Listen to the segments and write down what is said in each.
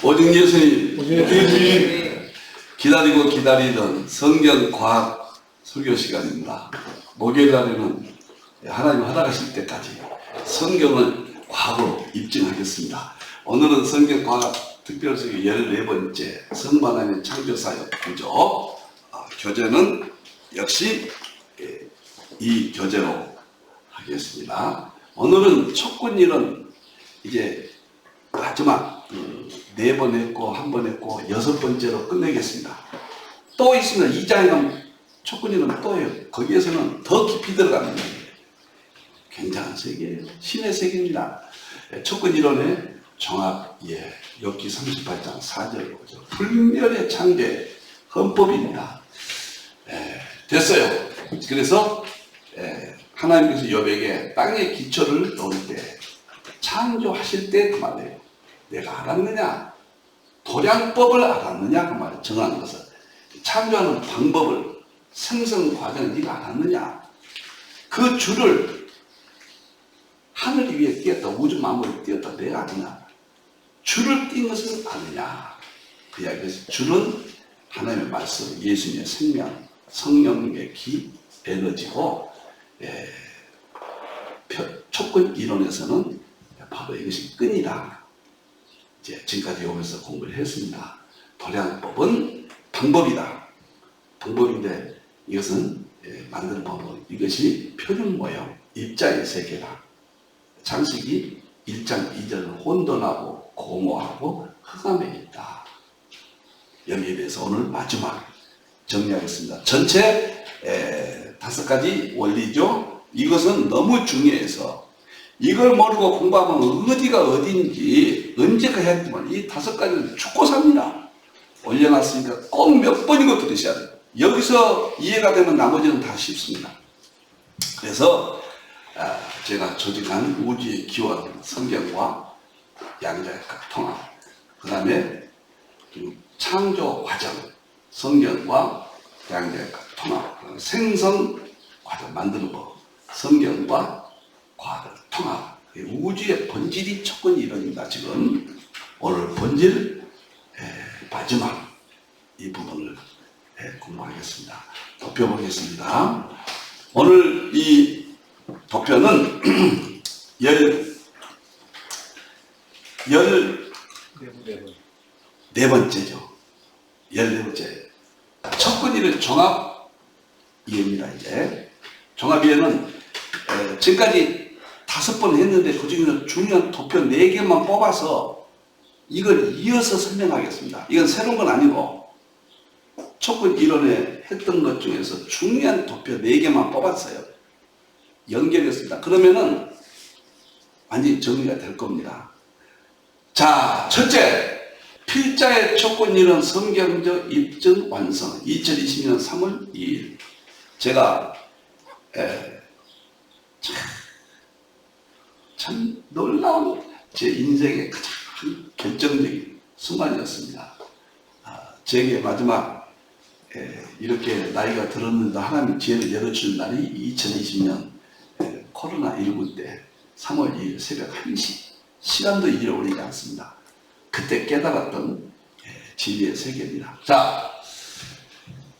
오직 예수님 오직 기다리고 기다리던 성경 과학 설교 시간입니다. 목요일 날에는 하나님 허락하실 때까지 성경을 과학으로 입증하겠습니다. 오늘은 성경 과학 특별설교 14번째 성부 하나님의 창조사역 구조 교재는 역시 이 교재로 하겠습니다. 오늘은 촉근일은 이제 마지막 4번 했고 1번 했고 6번째로 끝내겠습니다. 또 있습니다. 2장에 가면 촉근일은 또요. 거기에서는 더 깊이 들어가는 거예요. 굉장한 세계예요. 신의 세계입니다. 촉근이론의 종합 욥기 38장 4절 보죠. 불멸의 창조의 헌법입니다. 됐어요. 그래서 하나님께서 욥에게 땅의 기초를 놓을 때 창조하실 때 그 말이에요. 내가 알았느냐? 도량법을 알았느냐? 그 말이에요. 정하는 것을. 창조하는 방법을, 생성 과정을 네가 알았느냐? 그 줄을 하늘 위에 띄었다. 우주 만물에 띄었다. 내가 아느냐? 줄을 띈 것을 아느냐? 그 이야기에서 줄은 하나님의 말씀, 예수님의 생명, 성령님의 기, 에너지고 촉근 이론에서는 바로 이것이 끈이다. 이제 지금까지 오면서 공부를 했습니다. 도량법은 방법이다. 방법인데 이것은 만드는 방법. 이것이 표준 모형, 입자의 세계다. 창세기 1장 2절은 혼돈하고 공허하고 흑암에 있다. 여기에 대해서 오늘 마지막 정리하겠습니다. 전체 5가지 원리죠. 이것은 너무 중요해서 이걸 모르고 공부하면 어디가 어디인지 언제가 해야 되지만 이 5가지는 죽고 삽니다. 올려놨으니까 꼭 몇 번이고 들으셔야 돼요. 여기서 이해가 되면 나머지는 다 쉽습니다. 그래서 제가 조직한 우주의 기원 성경과 양자역학 통합, 그 다음에 창조 과정 성경과 양자역학 통합, 생성 과정 만드는 법 성경과 과학을 통합, 우주의 본질이 촉근 이론입니다. 지금 오늘 본질 마지막 이 부분을 공부하겠습니다. 도표 보겠습니다. 오늘 이 도표는 14번째죠. 14번째. 촉근 이론 종합 이해입니다. 이제 종합 이해는 지금까지 5번 했는데 그 중에서 중요한 도표 4개만 뽑아서 이걸 이어서 설명하겠습니다. 이건 새로운 건 아니고 촉근 이론에 했던 것 중에서 중요한 도표 4개만 뽑았어요. 연결했습니다. 그러면은 완전히 정리가 될 겁니다. 자, 첫째, 필자의 촉근 이론 성경적 입증 완성. 2020년 3월 2일. 제가 참 놀라운 제 인생의 가장 결정적인 순간이었습니다. 제게 마지막 이렇게 나이가 들었는데 하나님 지혜를 열어주는 날이 2020년 코로나19 때 3월 2일 새벽 1시 시간도 잃어버리지 않습니다. 그때 깨달았던 진리의 세계입니다. 자,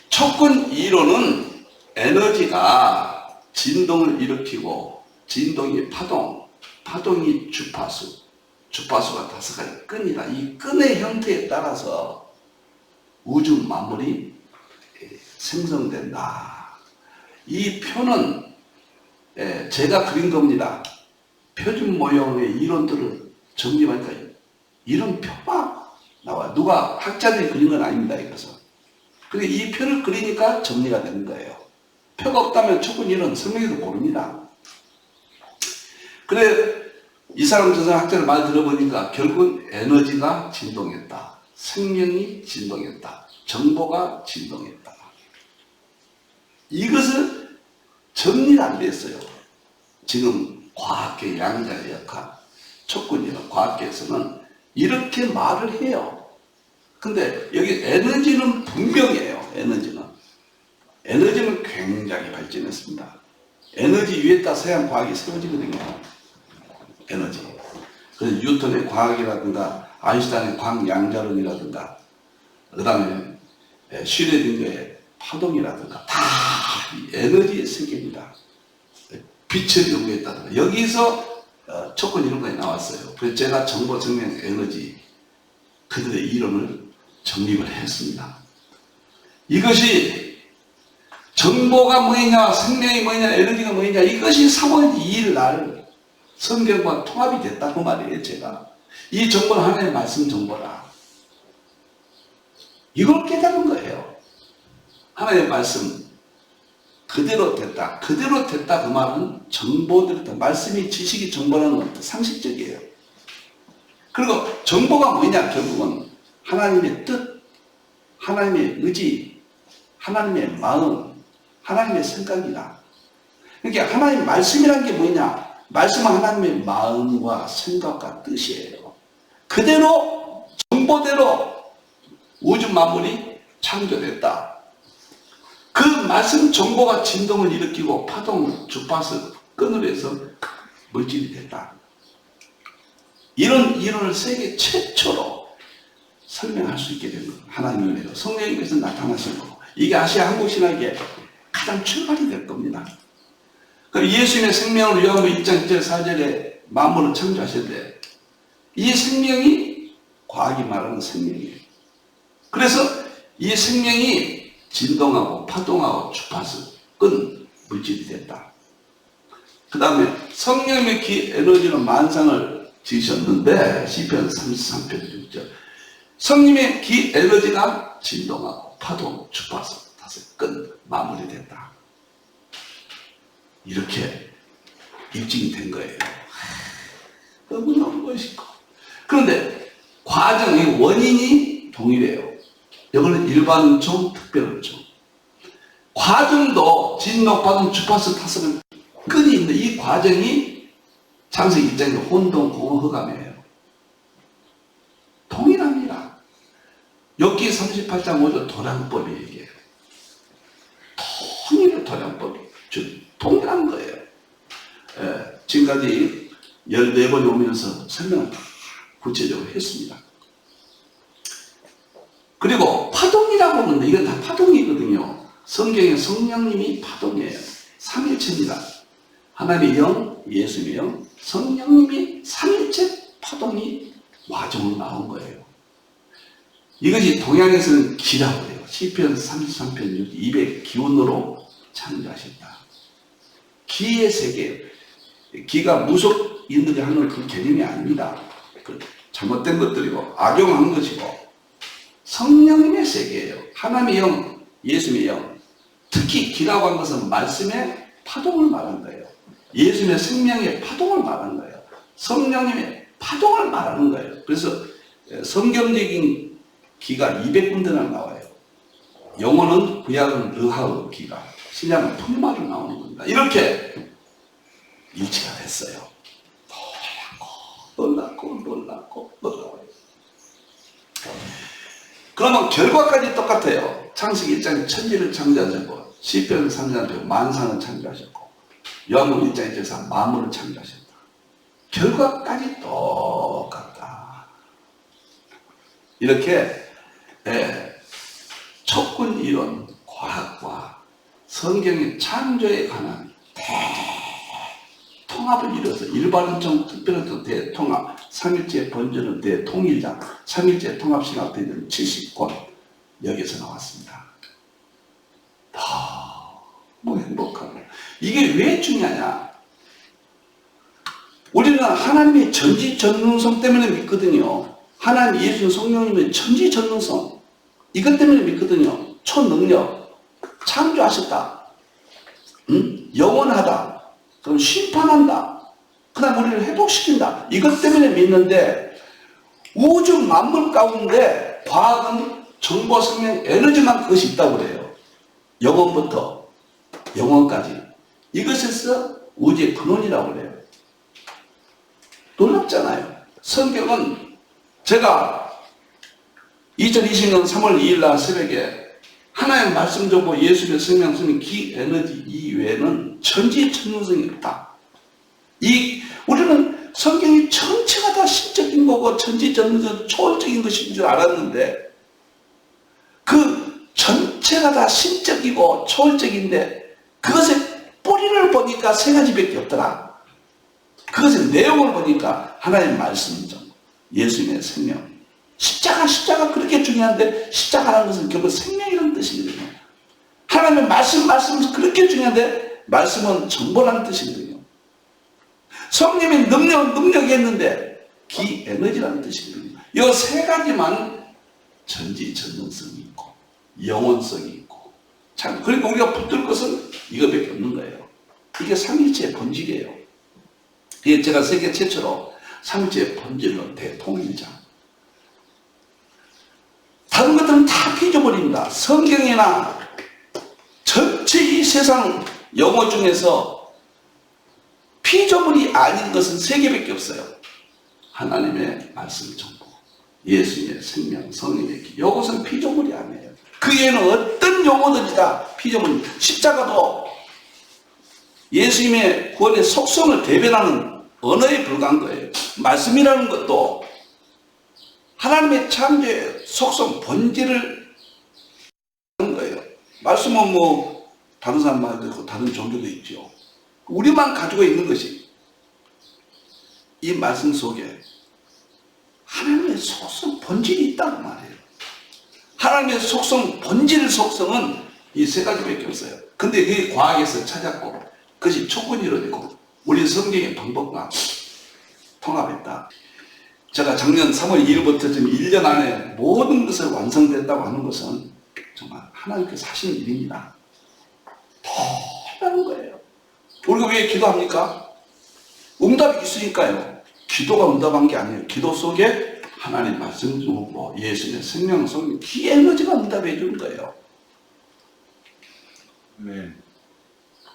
촉근 이론은 에너지가 진동을 일으키고 진동이 파동, 파동이 주파수, 주파수가 5가지 끈이다. 이 끈의 형태에 따라서 우주 만물이 생성된다. 이 표는 제가 그린 겁니다. 표준 모형의 이론들을 정리하니까 이런 표가 나와. 누가 학자들이 그린 건 아닙니다. 이것은. 근데 이 표를 그리니까 정리가 되는 거예요. 표가 없다면 촉근 이론 설명해도 모릅니다. 그래, 이 사람 저 사람 학자들 말 들어보니까 결국은 에너지가 진동했다. 생명이 진동했다. 정보가 진동했다. 이것을 정리가 안 됐어요. 지금 과학계 양자역학, 촉근 이론, 과학계에서는 이렇게 말을 해요. 근데 여기 에너지는 분명해요. 에너지는 굉장히 발전했습니다. 에너지 위에다 서양 과학이 세워지거든요. 에너지. 그래서 뉴턴의 과학이라든가 아인슈타인의 광양자론이라든가, 그 다음에 슈레딩거의 파동이라든가 다 에너지의 세계입니다. 빛을 연구했다든가 여기서 조건 이런 거에 나왔어요. 그래서 제가 정보, 생명, 에너지 그들의 이론을 정립을 했습니다. 이것이 정보가 뭐냐, 생명이 뭐냐, 에너지가 뭐냐, 이것이 3월 2일 날 성경과 통합이 됐다고 말이에요. 제가 이 정보는 하나님의 말씀 정보라. 이걸 깨달은 거예요. 하나님의 말씀 그대로 됐다. 그대로 됐다 그 말은 정보대로 됐다. 말씀이 지식이 정보라는 건 상식적이에요. 그리고 정보가 뭐냐, 결국은 하나님의 뜻, 하나님의 의지, 하나님의 마음, 하나님의 생각이다. 그러니까 하나님의 말씀이란 게 뭐냐? 말씀은 하나님의 마음과 생각과 뜻이에요. 그대로 정보대로 우주 만물이 창조됐다. 그 말씀 정보가 진동을 일으키고 파동, 주파수, 끈으로 해서 물질이 됐다. 이런 이론을 세계 최초로 설명할 수 있게 된 것. 하나님의 은혜로 성령님께서 나타나신 거고, 이게 아시아 한국 신학의 가장 출발이 될 겁니다. 예수님의 생명을 요한복음 1장 1절 4절에 만물을 창조하실 때 이 생명이 과학이 말하는 생명이에요. 그래서 이 생명이 진동하고 파동하고 주파수, 끈, 물질이 됐다. 그 다음에 성령의 기 에너지로 만상을 지으셨는데 시편 33편 6절 성령의 기 에너지가 진동하고 파동, 주파수, 다섯 끈, 마무리 됐다. 이렇게 입증이 된 거예요. 너무너무 멋있고. 그런데 과정의 원인이 동일해요. 이거는 일반종, 특별종. 과정도 진동, 파동, 주파수, 타석은 끈이 있는데 이 과정이 창세기 1장의 혼동, 공허, 흑암이에요. 동일합니다. 욥기 38장 5절 도량법이 얘기해요. 통일의 도량법이 동일한 거예요. 지금까지 14번 오면서 설명을 다 구체적으로 했습니다. 그리고 파동이라고 하는데 이건 다 파동이거든요. 성경에 성령님이 파동이에요. 삼일체입니다. 하나님의 영, 예수님의 영, 성령님이 삼일체 파동이 와종으로 나온 거예요. 이것이 동양에서는 기라고 해요. 시편 33편 6, 입의 기운으로 창조하셨다. 기의 세계, 기가 무속 인들이 하는 그 개념이 아닙니다. 그 잘못된 것들이고 악용한 것이고 성령님의 세계예요. 하나님의 영, 예수님의 영. 특히 기라고 한 것은 말씀의 파동을 말한 거예요. 예수님의 생명의 파동을 말한 거예요. 성령님의 파동을 말하는 거예요. 그래서 성경적인 기가 200군데나 나와요. 영어는 구약은 르하의 기가, 신약은 푸마로 나오는 겁니다. 이렇게 일치가 됐어요. 놀랍고. 그러면 결과까지 똑같아요. 창세기 1장에 천지를 창조하셨고, 시편 3장에 만상을 창조하셨고, 요한복음 1장 1절에서 만물을 창조하셨다. 결과까지 똑같다. 이렇게 촉군 이론, 과학과 성경의 창조에 관한 통합을 이뤄서 일반론적, 특별론적 대통합, 삼일체 번전은 대통일장, 삼일체 통합신학 대전 70권 여기서 나왔습니다. 너무 행복하고. 이게 왜 중요하냐? 우리는 하나님의 전지전능성 때문에 믿거든요. 하나님, 예수, 성령님의 전지전능성, 이것 때문에 믿거든요. 초능력, 창조하셨다, 영원하다, 그럼 심판한다, 그 다음 우리를 회복시킨다, 이것 때문에 믿는데, 우주 만물 가운데 과학은 정보, 생명, 에너지만 그것이 있다고 그래요. 영원부터 영원까지. 이것에서 우주의 근원이라고 그래요. 놀랍잖아요. 성경은 제가 2020년 3월 2일 날 새벽에 하나의 말씀 정보, 예수의 생명, 성령, 기, 에너지 이외에는 천지천능성이 없다. 우리는 성경이 전체가 다 신적인 거고 천지전능적 초월적인 것인 줄 알았는데 그 전체가 다 신적이고 초월적인데 그것의 뿌리를 보니까 세 가지밖에 없더라. 그것의 내용을 보니까 하나님의 말씀이죠. 예수님의 생명. 십자가 그렇게 중요한데 십자가라는 것은 결국 생명이라는 뜻이거든요. 하나님의 말씀은 그렇게 중요한데 말씀은 정보라는 뜻이거든요. 성령의 능력이 있는데 기 에너지라는 뜻이거든요. 이 세 가지만 전지전능성이 있고 영원성이 있고 참 그리고 우리가 붙들 것은 이거밖에 없는 거예요. 이게 삼위일체의 본질이에요. 이게 제가 세계 최초로 삼위일체의 본질로 대통일자. 다른 것들은 다 피조물입니다. 성경이나 전체 이 세상 영어 중에서 피조물이 아닌 것은 세 개밖에 없어요. 하나님의 말씀 정보, 예수님의 생명, 성령의 기. 이것은 피조물이 아니에요. 그 외에는 어떤 용어들이 다 피조물. 십자가도 예수님의 구원의 속성을 대변하는 언어에 불과한 거예요. 말씀이라는 것도 하나님의 창조의 속성, 본질을 하는 거예요. 말씀은 뭐 다른 사람 말도 있고 다른 종교도 있죠. 우리만 가지고 있는 것이 이 말씀 속에 하나님의 속성, 본질이 있다고 말해요. 하나님의 속성, 본질 속성은 이 세 가지밖에 없어요. 근데 그게 과학에서 찾았고 그것이 촉근이론이고 우리 성경의 방법과 통합했다. 제가 작년 3월 2일부터 지금 1년 안에 모든 것을 완성됐다고 하는 것은 정말 하나님께서 하신 일입니다. 대단한 거예요. 우리가 왜 기도합니까? 응답이 있으니까요. 기도가 응답한 게 아니에요. 기도 속에 하나님 말씀 주고 예수님의 생명 성령 기 에너지가 응답해 주는 거예요. 네.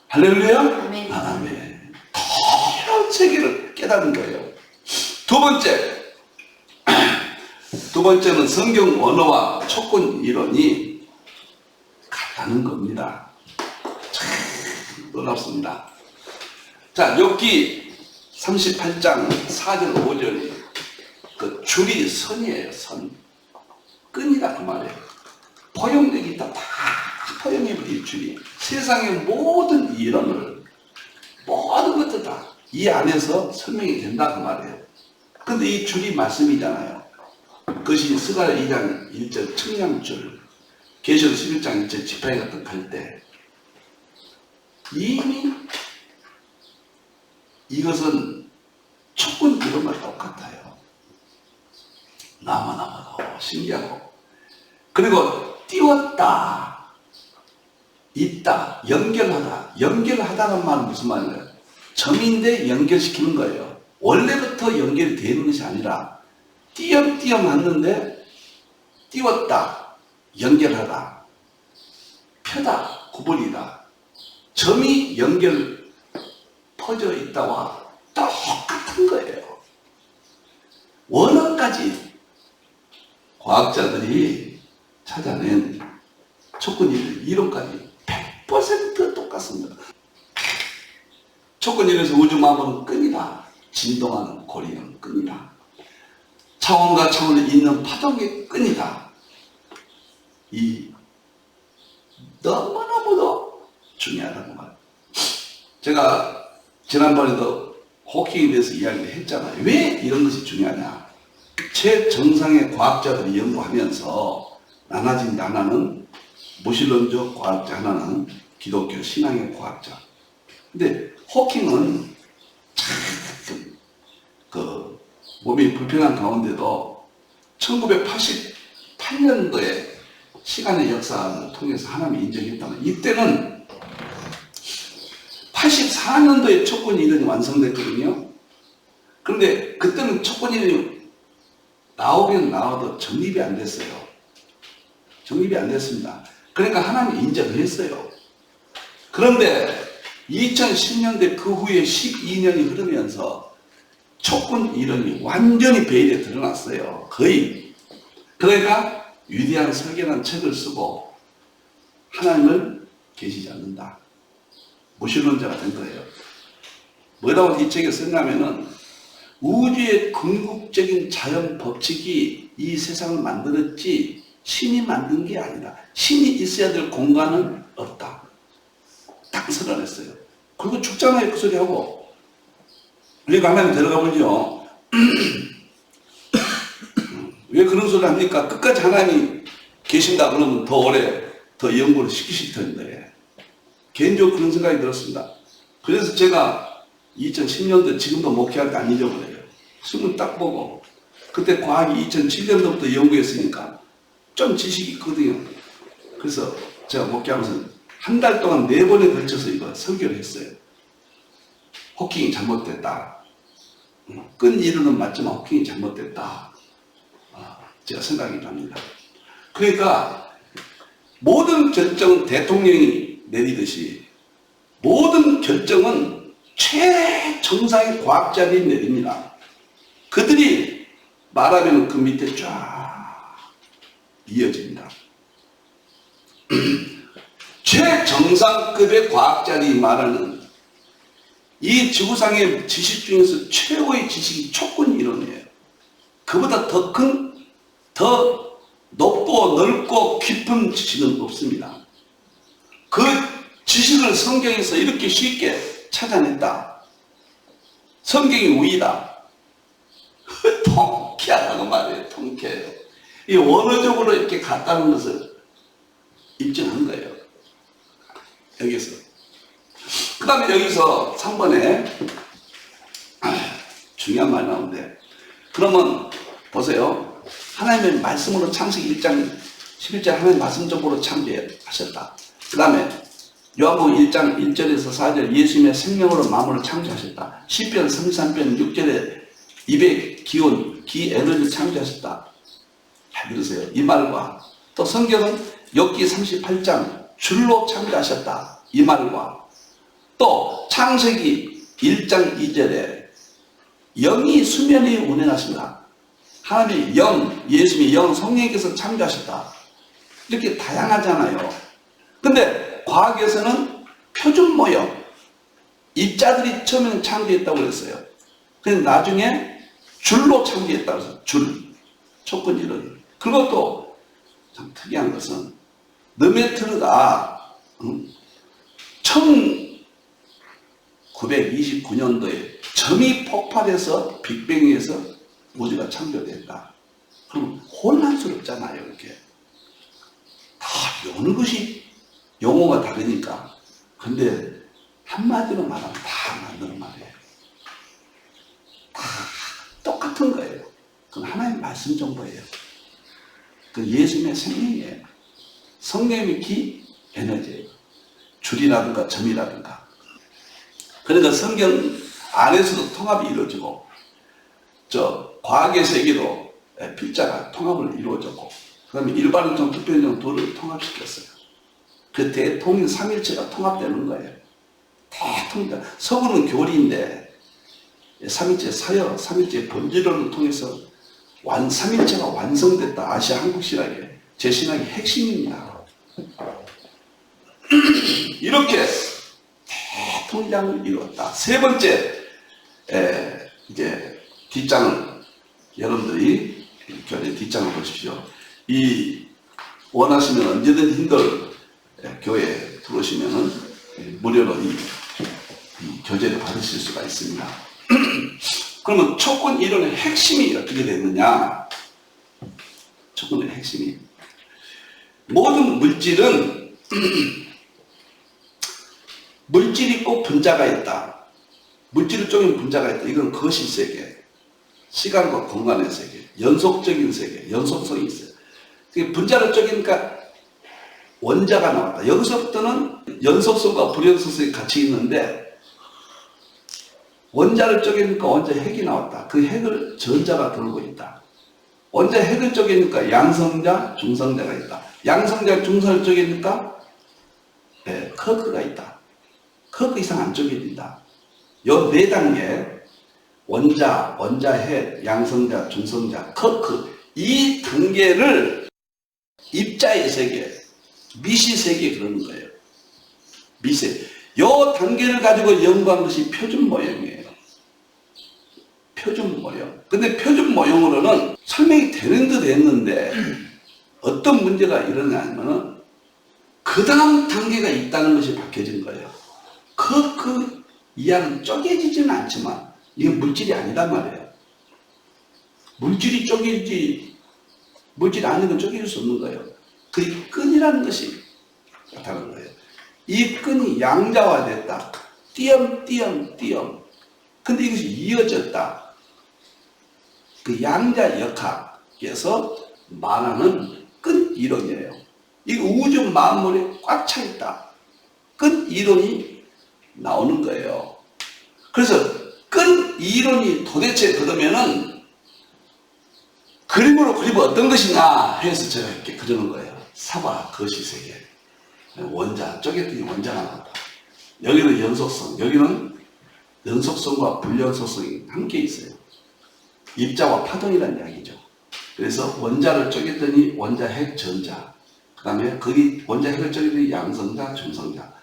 할렐루야? 아멘. 아멘. 다양한 세계를 깨닫는 거예요. 두 번째는 성경 언어와 촉근 이론이 같다는 겁니다. 참 놀랍습니다. 자, 욥기 38장 4절 5절이 그 줄이 선이에요. 선. 끈이다 그 말이에요. 포용력이 있다. 다 포용해버린 줄이. 세상의 모든 이론을 모든 것들 다 이 안에서 설명이 된다 그 말이에요. 근데 이 줄이 말씀이잖아요. 그것이 스가랴 2장 1절 청량줄, 계시록 11장 1절 지팡이가 떡할 때 이미 이것은 촉근 이론과 똑같아요. 나마도 신기하고. 그리고 띄웠다, 있다, 연결하다는 말은 무슨 말이에요? 점인데 연결시키는 거예요. 원래부터 연결이 되는 것이 아니라 띄엄띄엄 왔는데 띄웠다, 연결하다, 펴다, 구분이다. 점이 연결 퍼져 있다와 똑같은 거예요. 원어까지 과학자들이 찾아낸 촉근 이론까지 100% 똑같습니다. 촉근 이론에서 우주마법은 끈이다. 진동하는 고리는 끈이다. 차원과 차원을 잇는 파동의 끈이다. 이 너무너무도 중요하다는 말. 제가 지난번에도 호킹에 대해서 이야기를 했잖아요. 왜 이런 것이 중요하냐. 최정상의 과학자들이 연구하면서 나눠진 하나는 무신론적 과학자, 하나는 기독교 신앙의 과학자. 근데 호킹은 참 그 몸이 불편한 가운데도 1988년도에 시간의 역사를 통해서 하나님이 인정했다면 이때는 84년도에 촉근 이론이 완성됐거든요. 그런데 그때는 촉근 이론이 나오긴 나와도 정립이 안 됐어요. 정립이 안 됐습니다. 그러니까 하나님이 인정을 했어요. 그런데 2010년대 그 후에 12년이 흐르면서 촉근 이론이 완전히 베일에 드러났어요. 거의. 그러니까 위대한 설계라는 책을 쓰고 하나님을 계시지 않는다. 무신론자가 된 거예요. 뭐라고 이 책에 썼냐면은 우주의 궁극적인 자연 법칙이 이 세상을 만들었지 신이 만든 게 아니다. 신이 있어야 될 공간은 없다. 딱 선언했어요. 그리고 죽잖아요. 그 소리하고. 그러니까 하나님 데려가 보죠. 왜 그런 소리를 합니까? 끝까지 하나님이 계신다 그러면 더 오래 더 연구를 시키실 텐데. 개인적으로 그런 생각이 들었습니다. 그래서 제가 2010년도 지금도 목회할 때 안 잊어버려요. 수문 딱 보고 그때 과학이 2007년도부터 연구했으니까 좀 지식이 있거든요. 그래서 제가 목회하면서 한 달 동안 4번에 걸쳐서 이거 설교를 했어요. 호킹이 잘못됐다. 끈 이루는 맞지만 호킹이 잘못됐다. 제가 생각이 납니다. 그러니까 모든 결정은 대통령이 내리듯이 모든 결정은 최정상의 과학자들이 내립니다. 그들이 말하면 그 밑에 쫙 이어집니다. 최정상급의 과학자들이 말하는 이 지구상의 지식 중에서 최고의 지식이 촉근 이론이에요. 그보다 더 큰, 더 높고 넓고 깊은 지식은 없습니다. 그 지식을 성경에서 이렇게 쉽게 찾아냈다. 성경이 우이다. 통쾌하다고 말해요. 통쾌해요. 이 원어적으로 이렇게 갔다는 것을 입증한 거예요. 여기서. 그 다음에 여기서 3번에 중요한 말이 나오는데, 그러면 보세요. 하나님의 말씀으로 창세기 1장 11절 하나님의 말씀적으로 창조하셨다. 그 다음에 요한복음 1장 1절에서 4절 예수님의 생명으로 만물을 창조하셨다. 시편 33편 6절에 입의 기운, 기 에너지를 창조하셨다. 잘 들으세요. 이 말과 또 성경은 욥기 38장 줄로 창조하셨다. 이 말과 또 창세기 1장 2절에 영이 수면 위에 운행하신다. 하나님의 영, 예수님의 영, 성령께서 창조하셨다. 이렇게 다양하잖아요. 근데 과학에서는 표준 모형, 입자들이 처음에는 창조했다고 그랬어요. 근데 나중에 줄로 창조했다고 해서 줄, 촉근 이론. 그것도 참 특이한 것은 르메트르가 1929년도에 점이 폭발해서 빅뱅에서 우주가 창조됐다. 그럼 혼란스럽잖아요. 이렇게 다 어느 것이 용어가 다르니까. 근데 한마디로 말하면 다 맞는 말이에요. 다 똑같은 거예요. 그건 하나님의 말씀 정보예요. 그 예수님의 생명이에요. 성령의 기, 에너지예요. 줄이라든가 점이라든가. 그러니까 성경 안에서도 통합이 이루어지고, 과학의 세계로 필자가 통합을 이루어졌고, 그 다음에 일반인종, 특별인종 둘을 통합시켰어요. 그 대통령 삼일체가 통합되는 거예요. 대통령. 서구는 교리인데, 삼일체 사여, 삼일체 번지론을 통해서 삼일체가 완성됐다. 아시아 한국 신학의 제 신학의 핵심입니다. 이렇게 대통령을 이루었다. 세 번째, 이제 뒷장을 여러분들이 교회 뒷장을 보십시오. 원하시면 언제든 힘들 교회에 들어오시면은 무료로 이 교재를 받으실 수가 있습니다. 그러면 촉근 이론의 핵심이 어떻게 되느냐? 촉근의 핵심이 모든 물질은 물질이 꼭 분자가 있다. 물질을 쪼갠 분자가 있다. 이건 거실 세계, 시간과 공간의 세계, 연속적인 세계, 연속성이 있어요. 분자를 쪼개니까 원자가 나왔다. 여기서부터는 연속성과 불연속성이 같이 있는데, 원자를 쪼개니까 원자 핵이 나왔다. 그 핵을 전자가 들고 있다. 원자 핵을 쪼개니까 양성자, 중성자가 있다. 양성자, 중성을 쪼개니까 커크가 있다. 커크 이상 안 쪼개진다. 요 4단계, 원자, 핵, 양성자, 중성자, 커크, 이 단계를 입자의 세계, 미시 세계 그러는 거예요. 미세. 요 단계를 가지고 연구한 것이 표준 모형이에요. 표준 모형. 근데 표준 모형으로는 설명이 되는 듯 했는데 어떤 문제가 일어나냐면은 그 다음 단계가 있다는 것이 밝혀진 거예요. 그 이하는 쪼개지지는 않지만 이건 물질이 아니란 말이에요. 물질이 쪼개지, 물질이 아닌 건 쪼개질 수 없는 거예요. 그 끈이라는 것이 나타나는 거예요. 이 끈이 양자화됐다. 띄엄. 근데 이것이 이어졌다. 그 양자 역학에서 말하는 끈 이론이에요. 이 우주 만물에 꽉 차 있다. 끈 이론이 나오는 거예요. 그래서 끈 이론이 도대체 그러면은 그림으로 그리면 어떤 것이냐 해서 제가 이렇게 그려놓은 거예요. 사바 거시세계. 원자, 쪼개뜨기 원자가 나왔다. 여기는 연속성, 여기는 연속성과 불연속성이 함께 있어요. 입자와 파동이라는 이야기죠. 그래서 원자를 쪼개더니 원자, 핵, 전자. 그 다음에 거기 원자, 핵을 쪼개더니 양성자, 중성자.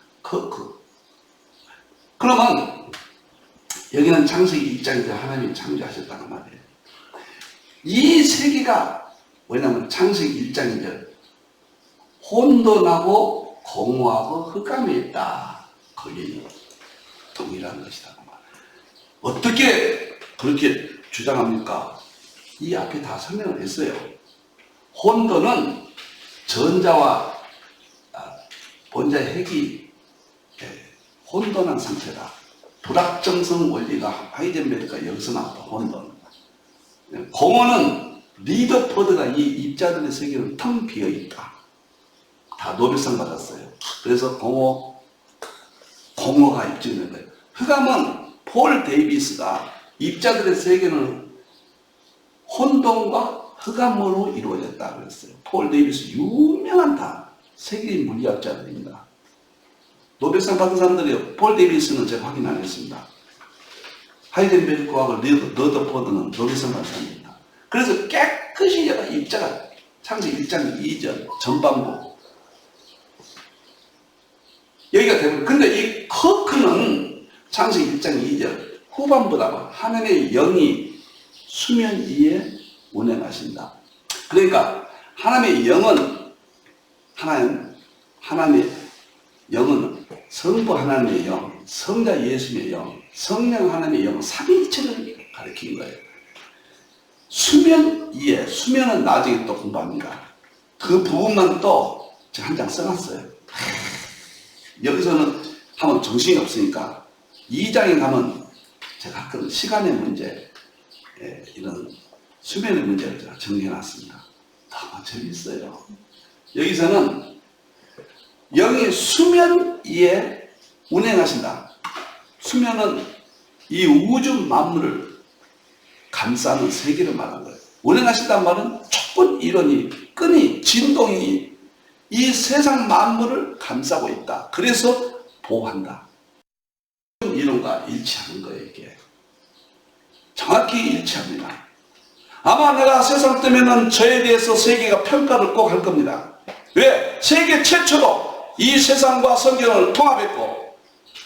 그러면 여기는 창세기 입장에서 하나님이 창조하셨다는 말이에요. 이 세계가 왜냐하면 창세기 1장이죠. 혼돈하고 공허하고 흑암이 있다. 거기 동일한 것이다. 어떻게 그렇게 주장합니까? 이 앞에 다 설명을 했어요. 혼돈은 전자와 본자의 핵이 혼돈한 상태다. 불확정성 원리가 하이젠베르크가 여기서 나왔다. 혼돈. 공허는 리더포드가 이 입자들의 세계는 텅 비어 있다. 다 노벨상 받았어요. 그래서 공허가 입증된 거예요. 흑암은 폴 데이비스가 입자들의 세계는 혼돈과 흑암으로 이루어졌다 그랬어요. 폴 데이비스 유명한 다 세계인 물리학자들입니다. 노벨상 받은 사람들이요. 폴 데이비스는 제가 확인 안 했습니다. 하이젠베르크하고 러더포드는 노벨상 받은 사람입니다. 그래서 깨끗이 입자가 창세기 1장 2절 전반부 여기가 되는. 근데 이 커크는 창세기 1장 2절 후반부라고 하나님의 영이 수면 위에 운행하신다. 그러니까 하나님의 영은 하나님의 영은 성부 하나님의 영, 성자 예수님의 영, 성령 하나님의 영, 삼위일체를 가리키는 거예요. 수면 위에, 수면은 나중에 또 공부합니다. 그 부분만 또 제가 한 장 써놨어요. 여기서는 하면 정신이 없으니까 2장에 가면 제가 가끔 시간의 문제, 이런 수면의 문제를 제가 정리해놨습니다. 너무 재밌어요. 여기서는 영이 수면 위에 운행하신다. 수면은 이 우주 만물을 감싸는 세계를 말하는 거예요. 운행하신다는 말은 촛불 이론이, 끈이, 진동이 이 세상 만물을 감싸고 있다. 그래서 보호한다. 이론과 일치하는 거예요, 이게. 정확히 일치합니다. 아마 내가 세상 때면은 저에 대해서 세계가 평가를 꼭 할 겁니다. 왜? 세계 최초로 이 세상과 성경을 통합했고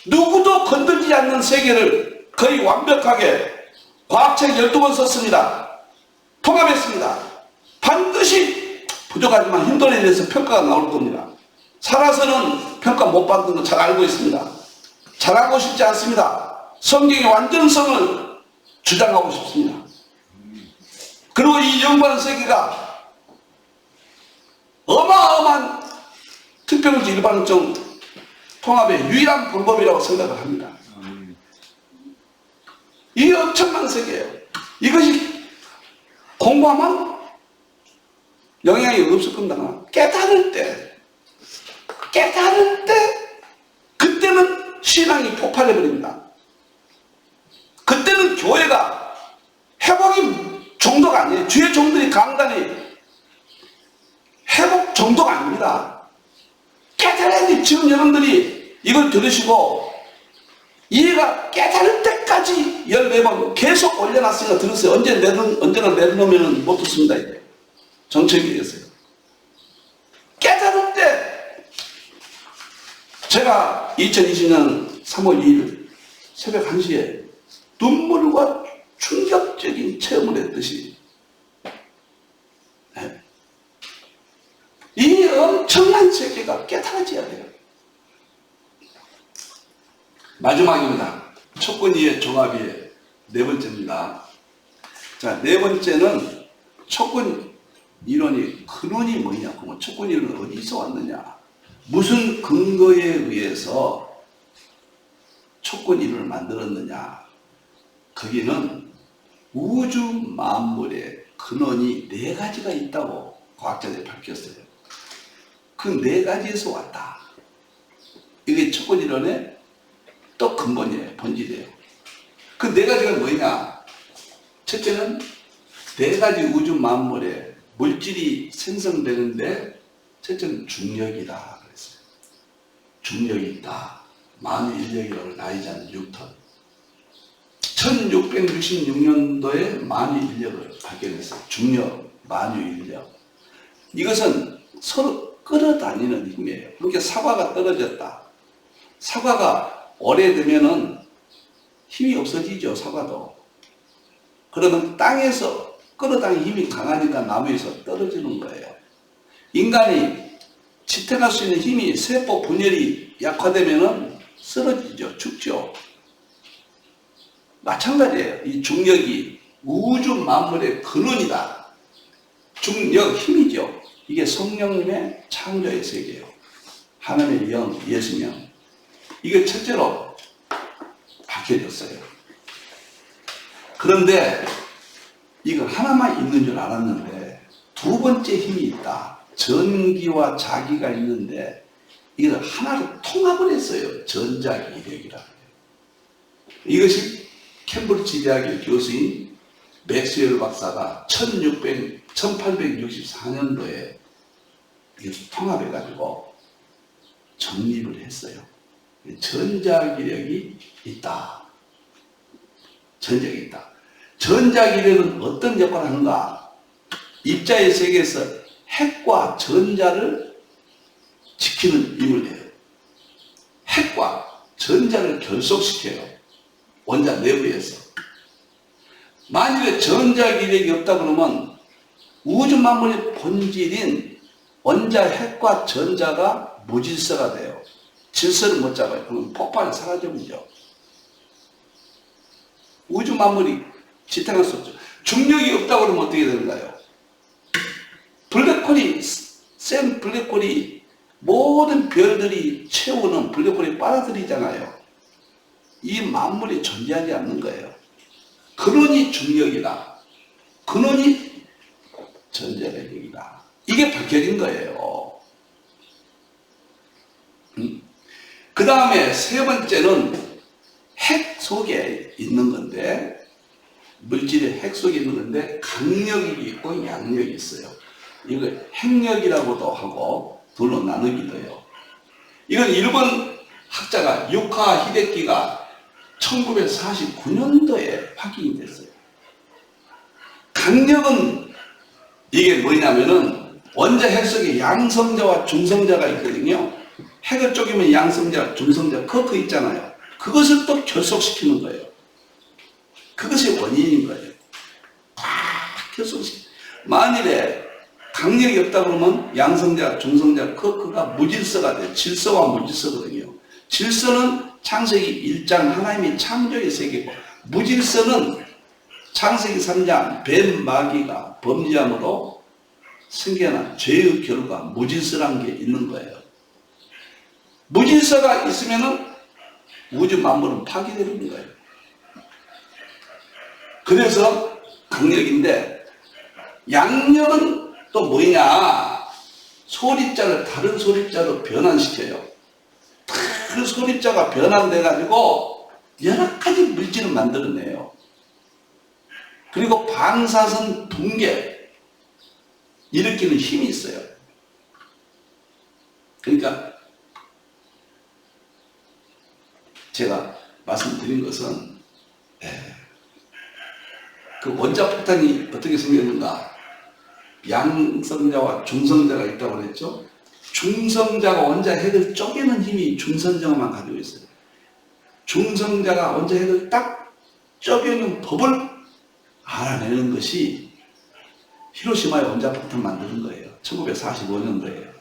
누구도 건들지 않는 세계를 거의 완벽하게 과학책 12권 썼습니다. 통합했습니다. 반드시 부족하지만 힘들에 대해서 평가가 나올 겁니다. 살아서는 평가 못 받는 거 잘 알고 있습니다. 잘하고 싶지 않습니다. 성경의 완전성을 주장하고 싶습니다. 그리고 이 연구하는 세계가 어마어마한 특별지 일반적 통합의 유일한 방법이라고 생각을 합니다. 이 엄청난 세계예요. 이것이 공부하면 영향이 없을 겁니다. 깨달을 때 그때는 신앙이 폭발해버립니다. 그때는 교회가 회복이 정도가 아니에요. 주의 종들이 강단이 회복 정도가 아닙니다. 깨달아야 돼. 지금 여러분들이 이걸 들으시고 이해가 깨달을 때까지 14번 계속 올려놨으니까 들으세요. 언제나 내려놓으면 못 듣습니다. 이제 정책이 됐어요. 깨달을 때 제가 2020년 3월 2일 새벽 1시에 눈물과 충격적인 체험을 했듯이 이 엄청난 세계가 깨달아져야 돼요. 마지막입니다. 촉근이의 종합이의 네 번째입니다. 자, 네 번째는 촉근 이론이 근원이 뭐냐? 그러면 촉근 이론은 어디서 왔느냐? 무슨 근거에 의해서 촉근 이론을 만들었느냐? 거기는 우주 만물의 근원이 네 가지가 있다고 과학자들이 밝혔어요. 그 네 가지에서 왔다. 이게 촉근 이론의 또 근본이에요. 본질이에요. 그 네 가지가 뭐냐? 첫째는 네 가지 우주 만물의 물질이 생성되는데 첫째는 중력이다 그랬어요. 중력이 있다. 만유인력이라고 나이자는 뉴턴. 1666년도에 만유인력을 발견했어요. 중력, 만유인력. 이것은 서로 끌어다니는 힘이에요. 그러니까 사과가 떨어졌다. 사과가 오래되면은 힘이 없어지죠, 사과도. 그러면 땅에서 끌어당기는 힘이 강하니까 나무에서 떨어지는 거예요. 인간이 지탱할 수 있는 힘이 세포 분열이 약화되면은 쓰러지죠, 죽죠. 마찬가지예요. 이 중력이 우주 만물의 근원이다. 중력 힘이죠. 이게 성령님의 창조의 세계예요. 하나님의 영, 예수명. 이게 첫째로 밝혀졌어요. 그런데 이거 하나만 있는 줄 알았는데 두 번째 힘이 있다. 전기와 자기가 있는데 이걸 하나로 통합을 했어요. 전자기력이라고 해요. 이것이 캠브리지 대학의 교수인 맥스웰 박사가 1864년도에 통합해가지고 정립을 했어요. 전자기력이 있다. 전자기력이 있다. 전자기력은 어떤 역할을 하는가? 입자의 세계에서 핵과 전자를 지키는 인물이에요. 핵과 전자를 결속시켜요. 원자 내부에서. 만일에 전자기력이 없다 그러면 우주 만물의 본질인 원자 핵과 전자가 무질서가 돼요. 질서를 못 잡아요. 그러면 폭발이 사라져버리죠. 우주 만물이 지탱할 수 없죠. 중력이 없다고 그러면 어떻게 되는가요? 블랙홀이, 센 블랙홀이 모든 별들이 채우는 블랙홀이 빨아들이잖아요. 이 만물이 존재하지 않는 거예요. 근원이 중력이다. 근원이 전자력이다. 이게 밝혀진 거예요. 그 다음에 세 번째는 핵 속에 있는 건데, 물질의 핵 속에 있는 건데 강력이 있고 양력이 있어요. 이걸 핵력이라고도 하고 둘로 나누기도 해요. 이건 일본 학자가 유카 히데키가 1949년도에 확인이 됐어요. 강력은 이게 뭐냐면은 원자 핵 속에 양성자와 중성자가 있거든요. 핵을 쪼개면 양성자, 중성자, 커크 있잖아요. 그것을 또 결속시키는 거예요. 그것이 원인인 거예요. 다 결속시키는. 만일에 강력이 없다 그러면 양성자, 중성자, 커크가 무질서가 돼요. 질서와 무질서거든요. 질서는 창세기 1장 하나님의 창조의 세계고, 무질서는 창세기 3장 뱀 마귀가 범죄함으로 생겨난 죄의 결과 무질서란 게 있는 거예요. 무질서가 있으면은 우주 만물은 파괴되는 거예요. 그래서 강력인데, 양력은 또 뭐냐? 소립자를 다른 소립자로 변환시켜요. 그 소립자가 변환돼가지고 여러 가지 물질을 만들어내요. 그리고 방사선 붕괴 일으키는 힘이 있어요. 그러니까 제가 말씀드린 것은 그 원자폭탄이 어떻게 생겼는가? 양성자와 중성자가 있다고 그랬죠? 중성자가 원자 핵을 쪼개는 힘이 중성자만 가지고 있어요. 중성자가 원자 핵을 딱 쪼개는 법을 알아내는 것이 히로시마의 원자폭탄 만드는 거예요. 1945년도에요.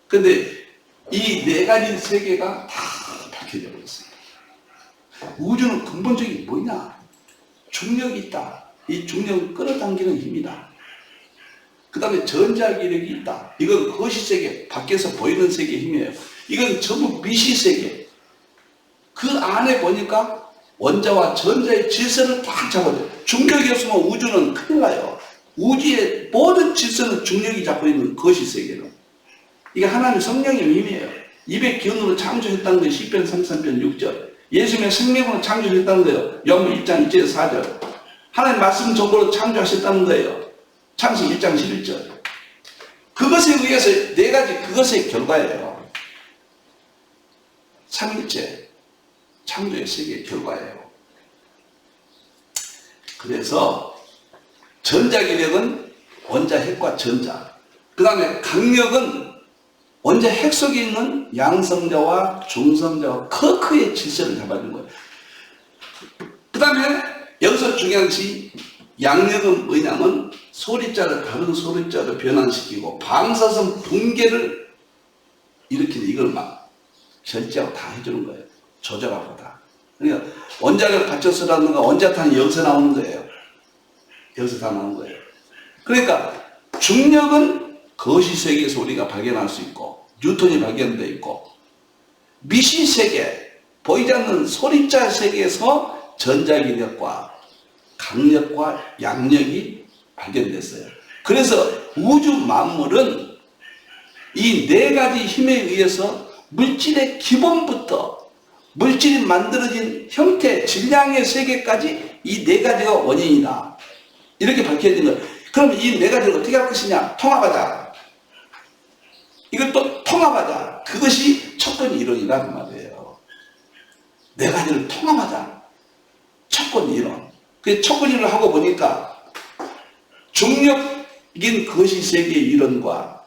근데 이 네 가지 세계가 다 밝혀져 버렸어요. 우주는 근본적인 뭐냐? 중력이 있다. 이 중력은 끌어당기는 힘이다. 그 다음에 전자기력이 있다. 이건 거시세계, 밖에서 보이는 세계의 힘이에요. 이건 전부 미시세계. 그 안에 보니까 원자와 전자의 질서를 딱 잡아줘요. 중력이 없으면 우주는 큰일 나요. 우주의 모든 질서는 중력이 잡고 있는 거시세계는. 이게 하나님 성령의 힘이에요. 입의 기운으로 창조했다는 게 시편 33편 6절. 예수님의 생명으로 창조했다는 거예요. 요한복음 1장 1절에서 4절. 하나님 말씀 정보로 창조하셨다는 거예요. 창세기 1장 11절. 그것에 의해서 네 가지 그것의 결과예요. 삼일체 창조의 세계의 결과예요. 그래서 전자기력은 원자핵과 전자, 그 다음에 강력은 원자핵 속에 있는 양성자와 중성자와 커크의 질서를 잡아준 거예요. 그 다음에 여기서 중요한 것이 양력은 뭐냐면 소립자를 다른 소립자로 변환시키고 방사선 붕괴를 일으키는, 이걸 막 절제하고 다 해주는 거예요. 조절하고 다. 그러니까 원자력 발전소라든가 원자탄이 여기서 나오는 거예요. 여기서 다 나오는 거예요. 그러니까 중력은 거시세계에서 우리가 발견할 수 있고 뉴턴이 발견되어 있고, 미시세계 보이지 않는 소립자 세계에서 전자기력과 강력과 양력이 발견됐어요. 그래서 우주 만물은 이 네 가지 힘에 의해서 물질의 기본부터 물질이 만들어진 형태, 질량의 세계까지 이 네 가지가 원인이다. 이렇게 밝혀진 거예요. 그럼 이 네 가지를 어떻게 할 것이냐? 통합하자. 이것도 통합하자. 그것이 척권 이론이라는 말이에요. 네 가지를 통합하자. 척권 이론. 그 척권 이론을 하고 보니까 중력인 거시세계의 이론과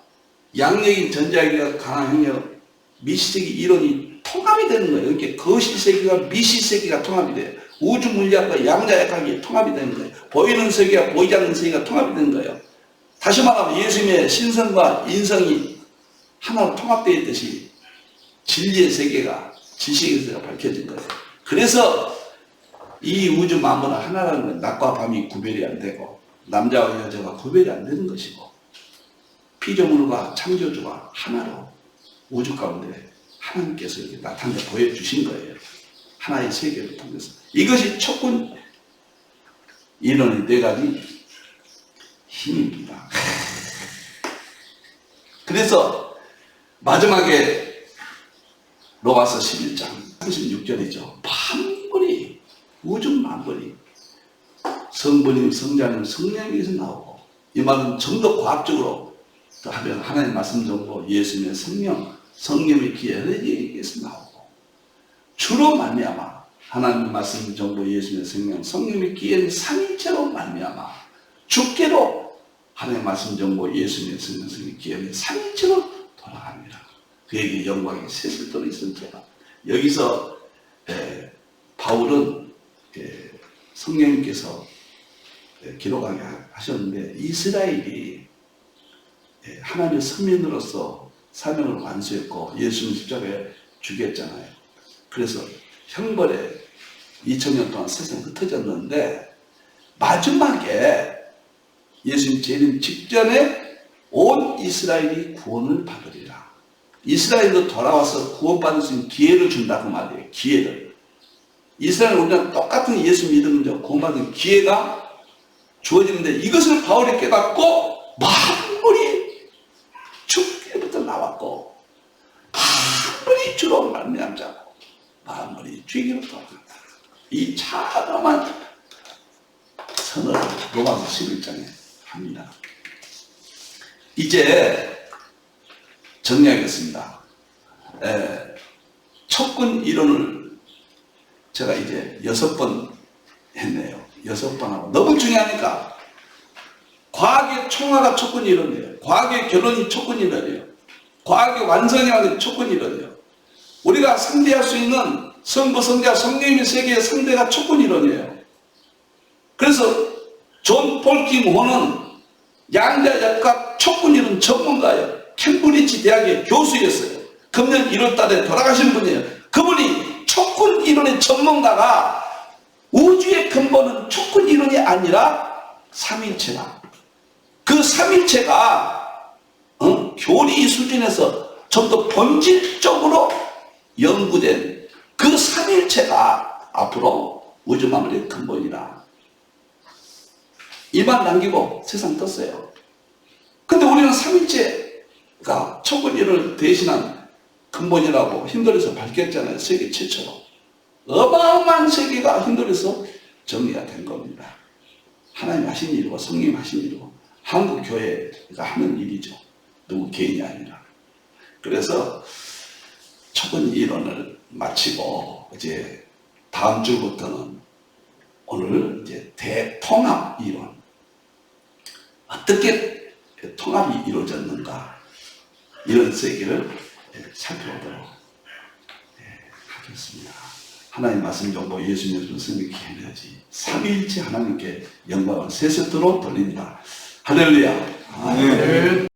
양력인 전자기가 강한 형력, 미시세계 이론이 통합이 되는 거예요. 이렇게 거시세계가 미시세계가 통합이 돼요. 우주 물리학과 양자역학이 통합이 되는 거예요. 보이는 세계와 보이지 않는 세계가 통합이 되는 거예요. 다시 말하면 예수님의 신성과 인성이 하나로 통합되어 있듯이 진리의 세계가, 지식의 세계가 밝혀진 거예요. 그래서 이 우주 만물은 하나라는 건 낮과 밤이 구별이 안 되고 남자와 여자가 구별이 안 되는 것이고 피조물과 창조주가 하나로 우주 가운데 하나님께서 이렇게 나타내 보여주신 거예요. 하나의 세계를 통해서. 이것이 척군 이론의 네 가지 힘입니다. 그래서 마지막에 로마서 11장 36절이죠. 만물이, 우주 만물이 성부님, 성자님, 성령에게서 나오고, 이 말은 좀 더 과학적으로 하면 하나님 말씀 정보, 예수님의 생명, 성령의 기회, 에게서 나오고, 주로 말미암아 하나님 말씀 정보, 예수님의 생명, 성령의 기회는 삼위체로 말미암아 주께로 하나님 말씀 정보, 예수님의 생명, 성령의 기회는 삼위체로 돌아갑니다. 그에게 영광이 세세토록 있으리라. 여기서 바울은 성령님께서 기록하게 하셨는데, 이스라엘이 하나님의 서민으로서 사명을 완수했고 예수님 십자가에 죽였잖아요. 그래서 형벌에 2000년 동안 세상에 흩어졌는데, 마지막에 예수님 재림 직전에 온 이스라엘이 구원을 받으리라. 이스라엘도 돌아와서 구원받을 수 있는 기회를 준다고 말이에요. 기회를. 이스라엘 우리랑 똑같은 예수 믿으면 구원받는 기회가 주어지는데, 이것을 바울이 깨닫고 만물이 주께부터 나왔고 만물이 주로 말미암자고 만물이 주에게로 돌아간다. 이 차담한 선언을 로마서 11장에 합니다. 이제 정리하겠습니다. 척군 이론을 제가 이제 6번 했네요. 6번 하고 너무 중요하니까. 과학의 총화가 척군 이론이에요. 과학의 결론이 척군 이론이에요. 과학의 완성이 척군 이론이에요. 우리가 상대할 수 있는 성부, 성자, 성령의 세계의 상대가 척군 이론이에요. 그래서 존 폴킴호는 양자역학 촉근이론 전문가예요. 캠브리지 대학의 교수였어요. 금년 1월 달에 돌아가신 분이에요. 그분이 촉근 이론의 전문가가 우주의 근본은 촉근 이론이 아니라 삼일체다. 그 삼일체가 교리 수준에서 좀 더 본질적으로 연구된 그 삼일체가 앞으로 우주 만물의 근본이다. 이만 남기고 세상 떴어요. 근데 우리는 삼일체가 촉근 이론을 대신한 근본이라고 힌두에서 밝혔잖아요. 세계 최초로. 어마어마한 세계가 힌두에서 정리가 된 겁니다. 하나님 하신 일이고 성님 하신 일이고 한국 교회가 하는 일이죠. 누구 개인이 아니라. 그래서 촉근 이론을 마치고 이제 다음 주부터는 오늘 이제 대통합 이론, 어떻게 통합이 이루어졌는가, 이런 세계를 살펴보도록 하겠습니다. 하나님 말씀 정보 예수님 성령께 해내지 삼위일체 하나님께 영광을 세세토록 돌립니다. 할렐루야. 아멘.